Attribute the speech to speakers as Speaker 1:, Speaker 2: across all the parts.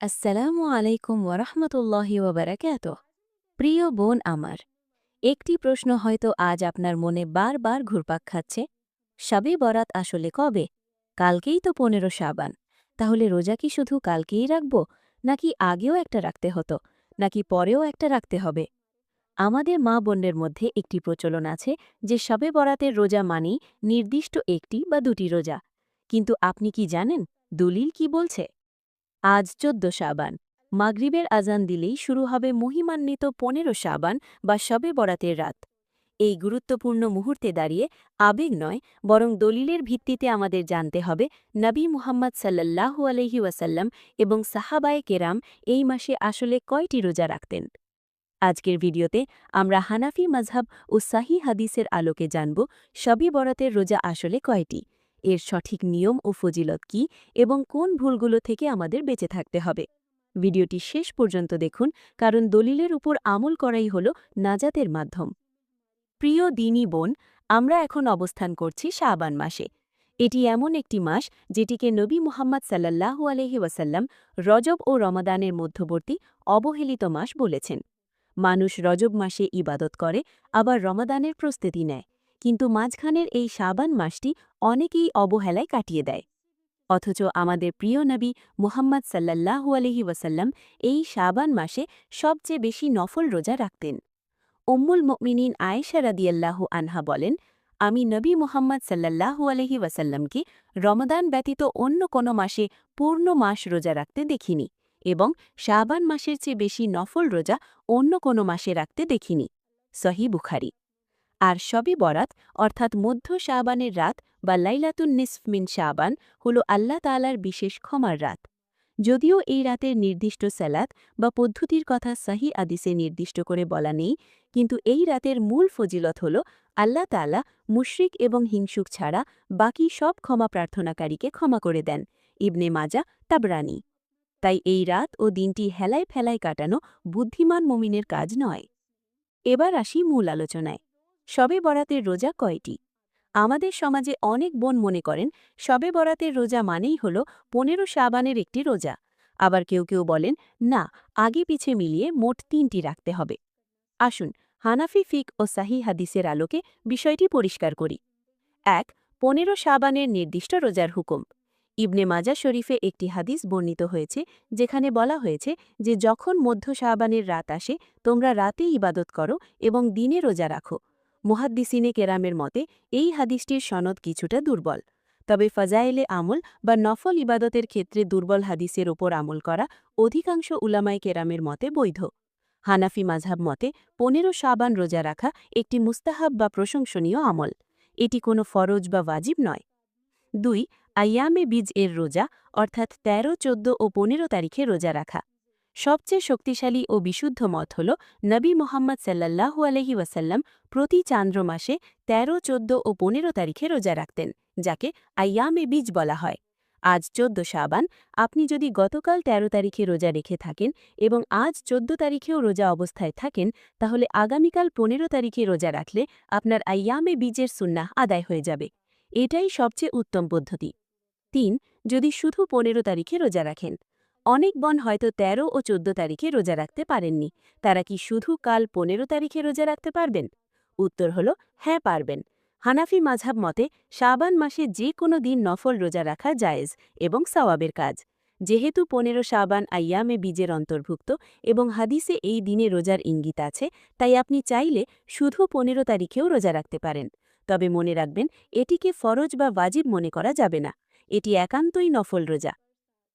Speaker 1: আসসালামু আলাইকুম ওরহমতুল্লাহি ওবরাকাতুহ। প্রিয় বোন আমার, একটি প্রশ্ন হয়তো আজ আপনার মনে বারবার ঘুরপাক খাচ্ছে। শবে বরাত আসলে কবে? কালকেই তো ১৫ শাবান। তাহলে রোজা কি শুধু কালকেই রাখব, নাকি আগেও একটা রাখতে হতো, নাকি পরেও একটা রাখতে হবে? আমাদের মা বোনদের মধ্যে একটি প্রচলন আছে যে শবে বরাতের রোজা মানেই নির্দিষ্ট একটি বা দুটি রোজা। কিন্তু আপনি কি জানেন দলিল কি বলছে? আজ ১৪ শাবান। মাগরিবের আজান দিলেই শুরু হবে মহিমান্বিত ১৫ শাবান বা শবে বরাতের রাত। এই গুরুত্বপূর্ণ মুহূর্তে দাঁড়িয়ে আবেগ নয়, বরং দলিলের ভিত্তিতে আমাদের জানতে হবে নবী মুহাম্মদ সাল্লাল্লাহু আলাইহি ওয়াসাল্লাম এবং সাহাবায়ে কেরাম এই মাসে আসলে কয়টি রোজা রাখতেন। আজকের ভিডিওতে আমরা হানাফি মাযহাব ও সাহি হাদিসের আলোকে জানব শবে বরাতের রোজা আসলে কয়টি, এর সঠিক নিয়ম ও ফজিলত কি, এবং কোন ভুলগুলো থেকে আমাদের বেঁচে থাকতে হবে। ভিডিওটি শেষ পর্যন্ত দেখুন, কারণ দলিলের উপর আমল করাই হল নাজাতের মাধ্যম। প্রিয় দিনী বোন, আমরা এখন অবস্থান করছি শাবান মাসে। এটি এমন একটি মাস যেটিকে নবী মুহাম্মদ সাল্লাল্লাহু আলাইহি ওয়াসাল্লাম রজব ও রমাদানের মধ্যবর্তী অবহেলিত মাস বলেছেন। মানুষ রজব মাসে ইবাদত করে, আবার রমাদানের প্রস্তুতি নেয়, কিন্তু মাঝখানের এই শাবান মাসটি অনেকেই অবহেলায় কাটিয়ে দেয়। অথচ আমাদের প্রিয় নবী মুহাম্মদ সাল্লাল্লাহু আলাইহি ওয়াসাল্লাম এই শাবান মাসে সবচেয়ে বেশি নফল রোজা রাখতেন। উম্মুল মুমিনিন আয়েশা রাদিয়াল্লাহু আনহা বলেন, আমি নবী মুহাম্মদ সাল্লাল্লাহু আলাইহি ওয়াসাল্লামকে রমাদান ব্যতীত অন্য কোনো মাসে পূর্ণ মাস রোজা রাখতে দেখিনি, এবং শাবান মাসের চেয়ে বেশি নফল রোজা অন্য কোনো মাসে রাখতে দেখিনি। সহিহ বুখারী। আর শবে বরাত অর্থাৎ মধ্য শাবানের রাত বা লাইলাতুন নিসফ মিন শাবান হল আল্লাহ তাআলার বিশেষ ক্ষমার রাত। যদিও এই রাতের নির্দিষ্ট সালাত বা পদ্ধতির কথা সহি আদিসে নির্দিষ্ট করে বলা নেই, কিন্তু এই রাতের মূল ফজিলত হল আল্লাহ তাআলা মুশরিক এবং হিংসুক ছাড়া বাকি সব ক্ষমা প্রার্থনাকারীকে ক্ষমা করে দেন। ইবনে মাজা, তাবরানী। তাই এই রাত ও দিনটি হেলায় ফেলায় কাটানো বুদ্ধিমান মুমিনের কাজ নয়। এবার আসি মূল আলোচনায়। শবে বরাতের রোজা কয়টি? আমাদের সমাজে অনেক বোন মনে করেন শবে বরাতের রোজা মানেই হল ১৫ শাবানের একটি রোজা। আবার কেউ কেউ বলেন, না, আগে পিছে মিলিয়ে মোট ৩টি রাখতে হবে। আসুন হানাফি ফিক ও সাহি হাদিসের আলোকে বিষয়টি পরিষ্কার করি। ১. ১৫ শাবানের নির্দিষ্ট রোজার হুকুম। ইবনে মাজা শরীফে একটি হাদিস বর্ণিত হয়েছে, যেখানে বলা হয়েছে যে যখন মধ্য শাবানের রাত আসে তোমরা রাতে ইবাদত করো এবং দিনে রোজা রাখো। মুহাদ্দিসিনে কেরামের মতে এই হাদিসটির সনদ কিছুটা দুর্বল। তবে ফাজায়েলে আমল বা নফল ইবাদতের ক্ষেত্রে দুর্বল হাদিসের ওপর আমল করা অধিকাংশ উলামায়ে কেরামের মতে বৈধ। হানাফি মাযহাব মতে ১৫ শাবান রোজা রাখা একটি মুস্তাহাব বা প্রশংসনীয় আমল। এটি কোনো ফরজ বা ওয়াজিব নয়। ২. আইয়ামে বীজ এর রোজা, অর্থাৎ ১৩, ১৪ ও ১৫ তারিখে রোজা রাখা। সবচেয়ে শক্তিশালী ও বিশুদ্ধ মত হল নবী মুহাম্মদ সাল্লাল্লাহু আলাইহি ওয়াসাল্লাম প্রতি চান্দ্র মাসে ১৩, ১৪ ও ১৫ তারিখে রোজা রাখতেন, যাকে আইয়ামে বীজ বলা হয়। আজ ১৪ শাবান। আপনি যদি গতকাল ১৩ তারিখে রোজা রেখে থাকেন এবং আজ ১৪ তারিখেও রোজা অবস্থায় থাকেন, তাহলে আগামীকাল ১৫ তারিখে রোজা রাখলে আপনার আইয়ামে বীজের সুন্নাহ আদায় হয়ে যাবে। এটাই সবচেয়ে উত্তম পদ্ধতি। ৩. যদি শুধু ১৫ তারিখে রোজা রাখেন। অনেক বোন হয়তো ১৩ ও ১৪ তারিখে রোজা রাখতে পারেননি। তারা কি শুধু কাল ১৫ তারিখে রোজা রাখতে পারবেন? উত্তর হল হ্যাঁ, পারবেন। হানাফি মাযহাব মতে শাবান মাসে যে কোনো দিন নফল রোজা রাখা জায়েজ এবং সওয়াবের কাজ। যেহেতু ১৫ শাবান আইয়ামে বীজের অন্তর্ভুক্ত এবং হাদিসে এই দিনে রোজার ইঙ্গিত আছে, তাই আপনি চাইলে শুধু ১৫ তারিখেও রোজা রাখতে পারেন। তবে মনে রাখবেন, এটিকে ফরজ বা ওয়াজিব মনে করা যাবে না। এটি একান্তই নফল রোজা।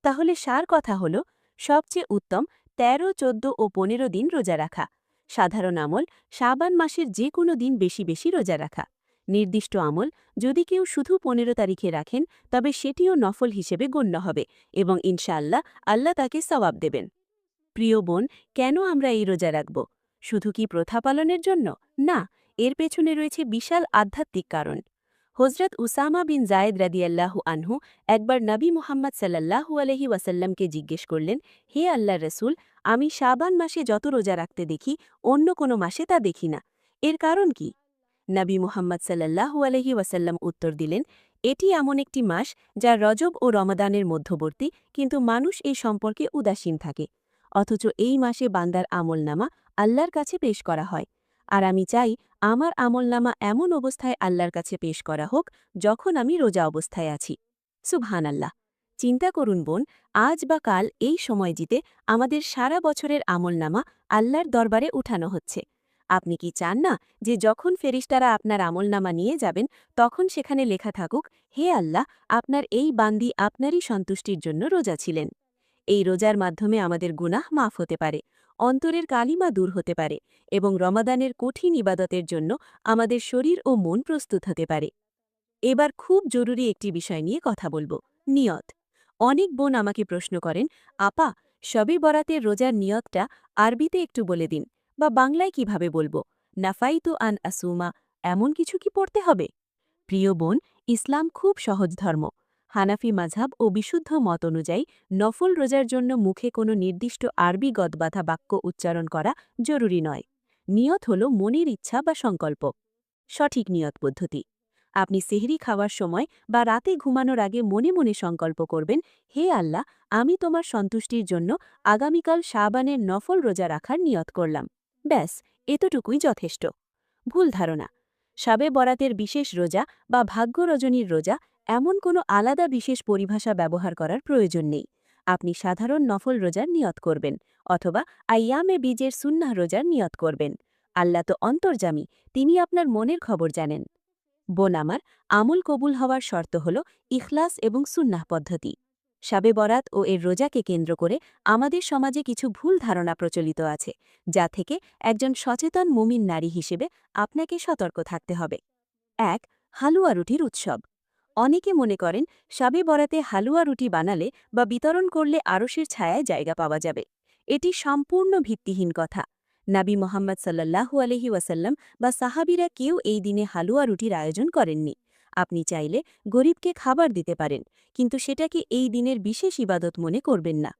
Speaker 1: তাহলে সার কথা হল, সবচেয়ে উত্তম ১৩, ১৪ ও ১৫ দিন রোজা রাখা। সাধারণ আমল শাবান মাসের যে কোনো দিন বেশি বেশি রোজা রাখা। নির্দিষ্ট আমল যদি কেউ শুধু ১৫ তারিখে রাখেন, তবে সেটিও নফল হিসেবে গণ্য হবে এবং ইনশাআল্লাহ আল্লাহ তাকে সওয়াব দেবেন। প্রিয় বোন, কেন আমরা এই রোজা রাখব? শুধু কি প্রথা পালনের জন্য? না, এর পেছনে রয়েছে বিশাল আধ্যাত্মিক কারণ। হজরত উসামা বিন জায়েদ রাদিয়াল্লাহু আনহু একবার নবী মুহাম্মদ সাল্লাল্লাহু আলাইহি ওয়াসাল্লামকে জিজ্ঞেস করলেন, হে আল্লাহর রসুল, আমি শাবান মাসে যত রোজা রাখতে দেখি অন্য কোনো মাসে তা দেখি না। এর কারণ কি? নবী মুহাম্মদ সাল্লাল্লাহু আলাইহি ওয়াসাল্লাম উত্তর দিলেন, এটি এমন একটি মাস যা রজব ও রমাদানের মধ্যবর্তী, কিন্তু মানুষ এই সম্পর্কে উদাসীন থাকে। অথচ এই মাসে বান্দার আমলনামা আল্লাহর কাছে পেশ করা হয়। আর আমি চাই আমার আমলনামা এমন অবস্থায় আল্লাহর কাছে পেশ করা হোক যখন আমি রোজা অবস্থায় আছি। সুবহানাল্লাহ। চিন্তা করুন বোন, আজ বা কাল এই সময়টিতে আমাদের সারা বছরের আমলনামা আল্লাহর দরবারে উঠানো হচ্ছে। আপনি কি চান না যে যখন ফেরেশতারা আপনার আমলনামা নিয়ে যাবেন তখন সেখানে লেখা থাকুক, হে আল্লাহ, আপনার এই বান্দী আপনারই সন্তুষ্টির জন্য রোজা ছিলেন। এই রোজার মাধ্যমে আমাদের গুনাহ মাফ হতে পারে, অন্তরের কালিমা দূর হতে পারে এবং রমাদানের কঠিন ইবাদতের জন্য আমাদের শরীর ও মন প্রস্তুত হতে পারে। এবার খুব জরুরি একটি বিষয় নিয়ে কথা বলবো, নিয়ত। অনেক বোন আমাকে প্রশ্ন করেন, আপা, শবে বরাতের রোজার নিয়তটা আরবিতে একটু বলে দিন, বা বাংলায় কিভাবে বলবো, নাফাইতু আন আসুমা, এমন কিছু কি পড়তে হবে? প্রিয় বোন, ইসলাম খুব সহজ ধর্ম। হানাফি মাঝহাব ও বিশুদ্ধ মত অনুযায়ী নফল রোজার জন্য মুখে কোনো নির্দিষ্ট আরবি গদবাধা বাক্য উচ্চারণ করা জরুরি নয়। নিয়ত হল মনের ইচ্ছা বা সংকল্প। সঠিক নিয়ত পদ্ধতি: আপনি সেহরি খাওয়ার সময় বা রাতে ঘুমানোর আগে মনে মনে সংকল্প করবেন, হে আল্লাহ, আমি তোমার সন্তুষ্টির জন্য আগামীকাল শাবানের নফল রোজা রাখার নিয়ত করলাম। ব্যাস, এতটুকুই যথেষ্ট। ভুল ধারণা: শাবে বরাতের বিশেষ রোজা বা ভাগ্য রজনীর রোজা, এমন কোনো আলাদা বিশেষ পরিভাষা ব্যবহার করার প্রয়োজন নেই। আপনি সাধারণ নফল রোজার নিয়ত করবেন, অথবা আইয়ামে বীজের সুন্নাহ রোজার নিয়ত করবেন। আল্লাহ তো অন্তর্যামী, তিনি আপনার মনের খবর জানেন। বোন আমার, আমল কবুল হওয়ার শর্ত হল ইখলাস এবং সুন্নাহ পদ্ধতি। শাবে বরাত ও এর রোজাকে কেন্দ্র করে আমাদের সমাজে কিছু ভুল ধারণা প্রচলিত আছে, যা থেকে একজন সচেতন মুমিন নারী হিসেবে আপনাকে সতর্ক থাকতে হবে। ১. হালুয়া রুটির উৎসব। অনেকে মনে করেন শাবে বরাতে হালুয়া রুটি বানালে বা বিতরণ করলে আরশের ছায়ায় জায়গা পাওয়া যাবে। এটি সম্পূর্ণ ভিত্তিহীন কথা। নাবী মোহাম্মদ সাল্লাল্লাহু আলাইহি ওয়াসাল্লাম বা সাহাবীরা কেউ এই দিনে হালুয়া রুটির আয়োজন করেননি। আপনি চাইলে গরিবকে খাবার দিতে পারেন, কিন্তু সেটাকে এই দিনের বিশেষ ইবাদত মনে করবেন না।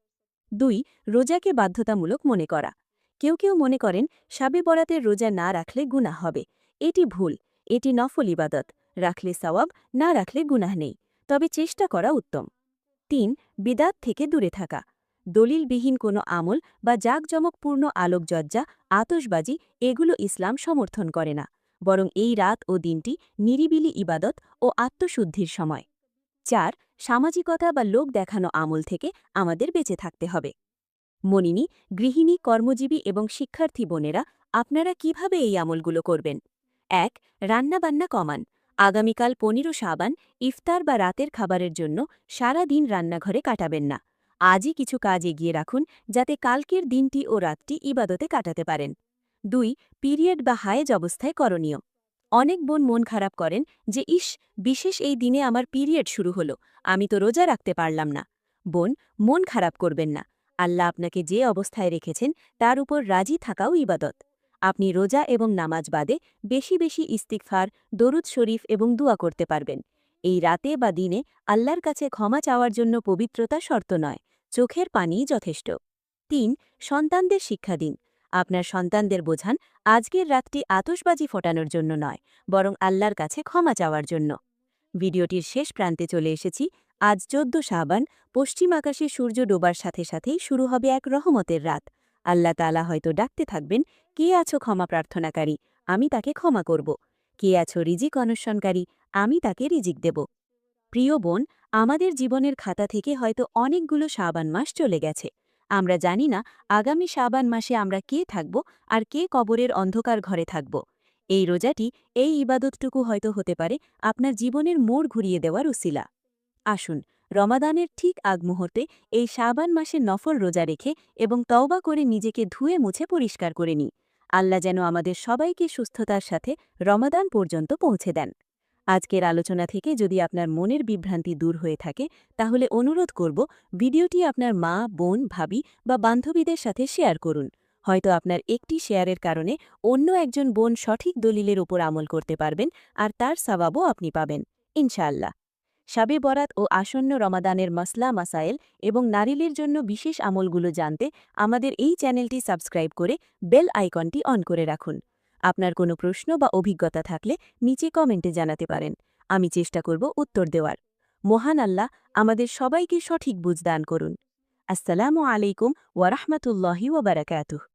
Speaker 1: ২. রোজাকে বাধ্যতামূলক মনে করা। কেউ কেউ মনে করেন শাবে বরাতের রোজা না রাখলে গুনাহ হবে। এটি ভুল। এটি নফল ইবাদত। রাখলে সওয়াব, না রাখলে গুনাহ নেই। তবে চেষ্টা করা উত্তম। ৩. বিদাত থেকে দূরে থাকা। দলিলবিহীন কোনো আমল বা জাঁকজমকপূর্ণ আলোকজ্জা, আতশবাজি, এগুলো ইসলাম সমর্থন করে না, বরং এই রাত ও দিনটি নিরিবিলি ইবাদত ও আত্মশুদ্ধির সময়। ৪. সামাজিকতা বা লোক দেখানো আমল থেকে আমাদের বেঁচে থাকতে হবে। মনিনী, গৃহিণী, কর্মজীবী এবং শিক্ষার্থী বোনেরা, আপনারা কিভাবে এই আমলগুলো করবেন? ১. রান্নাবান্না কমান। আগামীকাল ১৫ শাবান ইফতার বা রাতের খাবারের জন্য সারা দিন রান্নাঘরে কাটাবেন না। আজই কিছু কাজ এগিয়ে রাখুন, যাতে কালকের দিনটি ও রাতটি ইবাদতে কাটাতে পারেন। ২. পিরিয়ড বা হায়েজ অবস্থায় করণীয়। অনেক বোন মন খারাপ করেন যে, ইস, বিশেষ এই দিনে আমার পিরিয়ড শুরু হলো, আমি তো রোজা রাখতে পারলাম না। বোন, মন খারাপ করবেন না। আল্লাহ আপনাকে যে অবস্থায় রেখেছেন তার উপর রাজি থাকাও ইবাদত। আপনি রোজা এবং নামাজ বাদে বেশি বেশি ইস্তিগফার, দরুদ শরীফ এবং দুয়া করতে পারবেন। এই রাতে বা দিনে আল্লাহর কাছে ক্ষমা চাওয়ার জন্য পবিত্রতা শর্ত নয়, চোখের পানিই যথেষ্ট। ৩. সন্তানদের শিক্ষা দিন। আপনার সন্তানদের বোঝান, আজকের রাতটি আতশবাজি ফোটানোর জন্য নয়, বরং আল্লাহর কাছে ক্ষমা চাওয়ার জন্য। ভিডিওটির শেষ প্রান্তে চলে এসেছি। আজ ১৪ শাবান, পশ্চিম আকাশে সূর্য ডোবার সাথে সাথেই শুরু হবে এক রহমতের রাত। আল্লাহ তাআলা হয়তো ডাকতে থাকবেন, কে আছো ক্ষমা প্রার্থনাকারী, আমি তাকে ক্ষমা করব। কে আছো রিজিক অন্বেষণকারী, আমি তাকে রিজিক দেব। প্রিয় বোন, আমাদের জীবনের খাতা থেকে হয়তো অনেকগুলো শাবান মাস চলে গেছে। আমরা জানি না আগামী শাবান মাসে আমরা কে থাকব আর কে কবরের অন্ধকার ঘরে থাকব। এই রোজাটি, এই ইবাদতটুকু হয়তো হতে পারে আপনার জীবনের মোড় ঘুরিয়ে দেওয়ার উসিলা। আসুন, রমাদানের ঠিক আগ মুহূর্তে এই শাবান মাসে নফল রোজা রেখে এবং তওবা করে নিজেকে ধুয়ে মুছে পরিষ্কার করে নিই। আল্লাহ যেন আমাদের সবাইকে সুস্থতার সাথে রমাদান পর্যন্ত পৌঁছে দেন। আজকের আলোচনা থেকে যদি আপনার মনের বিভ্রান্তি দূর হয়ে থাকে, তাহলে অনুরোধ করব, ভিডিওটি আপনার মা, বোন, ভাবি বা বান্ধবীদের সাথে শেয়ার করুন। হয়তো আপনার একটি শেয়ারের কারণে অন্য একজন বোন সঠিক দলিলের উপর আমল করতে পারবেন, আর তার সওয়াবও আপনি পাবেন, ইনশাআল্লাহ। শাবে বরাত ও আসন্ন রমাদানের মাসলা মাসায়েল এবং নারীদের জন্য বিশেষ আমলগুলো জানতে আমাদের এই চ্যানেলটি সাবস্ক্রাইব করে বেল আইকনটি অন করে রাখুন। আপনার কোনো প্রশ্ন বা অভিজ্ঞতা থাকলে নিচে কমেন্টে জানাতে পারেন। আমি চেষ্টা করব উত্তর দেওয়ার। মহান আল্লাহ আমাদের সবাইকে সঠিক বুঝ দান করুন। আসসালামু আলাইকুম ওয়া রাহমাতুল্লাহি ওয়া বারাকাতুহু।